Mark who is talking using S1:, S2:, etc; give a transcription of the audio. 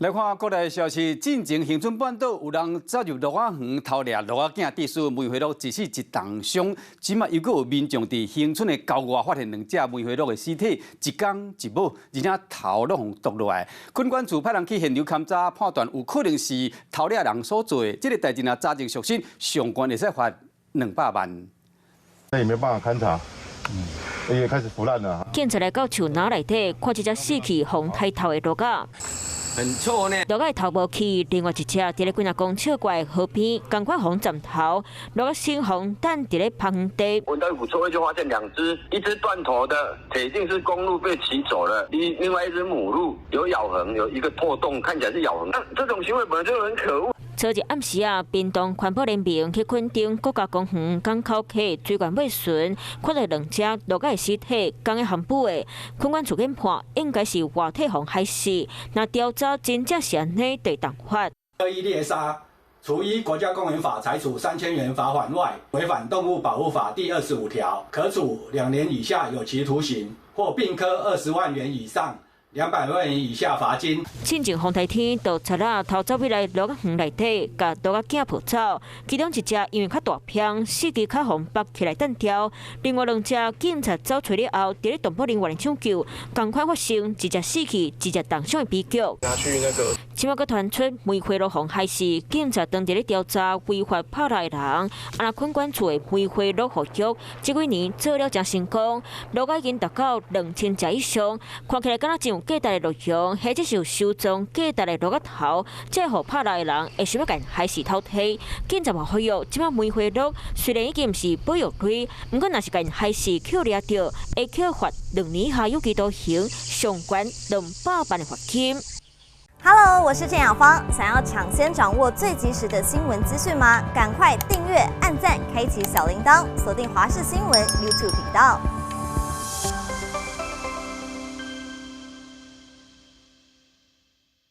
S1: 来看国内消息，进前恒春半岛有人走入鹿仔园偷掠鹿仔囝，地属梅花鹿一死一重伤。即马又有民众伫恒春的郊外发现2只梅花鹿的尸体，一公一母，而且头都互剁落来。垦管处派人去现场勘查，判断有可能是偷掠人所做的。这个代志若查证属实，上悬会使罚200万。
S2: 那也没办法勘查。也开始腐烂了。
S3: 警察来到树林内底，看一只死去、红太头的鹿仔。
S4: 很臭呢。
S3: 鹿仔头无去，另外一只伫咧几若公笑怪河边，赶快红枕头，鹿仔新红等伫咧旁地。
S5: 闻到一股臭味，就发现2只，一只断头的，铁定是公鹿被骑走了；另外一只母鹿有咬痕，有一个破洞，看起来是咬痕。这种行为本来就很可恶。
S3: 昨日暗时啊，屏东环保联盟去垦丁国家公园港口溪水源尾巡，看到2只鹿仔的尸体，刚个含捕的。垦管处研判应该是活体红害死，那调查真正是安尼，得当罚。
S6: 恶意猎杀，除依国家公园法裁处3000元罚款外，违反动物保护法第25条，可处2年以下有期徒刑，或并科20万元以上200万元以下罚金。
S3: 进前风台天，盗贼仔偷走回来鹿仔园内底，甲鹿仔囝抱走。其中一只因为较大片，四肢较红绑起来单挑；另外2只警察走出了后，伫咧动保人员的抢救，同款发生一只死去、一只重伤的悲剧。
S4: 拿去那个。
S3: 即马佫传出梅花鹿红害死，警察当伫咧调查违法拍来的人。啊，那垦管处的梅花鹿护局，这几年做了真成功，鹿仔已经达到2000只以上，看起来敢若真有价值的内容，或者是有收藏价值的鹿仔头，这互拍来的人会想要甲害死偷摕。警察嘛呼吁，即马梅花鹿虽然已经毋是保育类，毋过若是甲害死扣掠到，会扣罚2年以下有期徒刑，上悬200万的罚金。
S7: Hello， 我是郑雅芳。想要抢先掌握最及时的新闻资讯吗？赶快订阅、按赞、开启小铃铛，锁定华视新闻 YouTube 频道。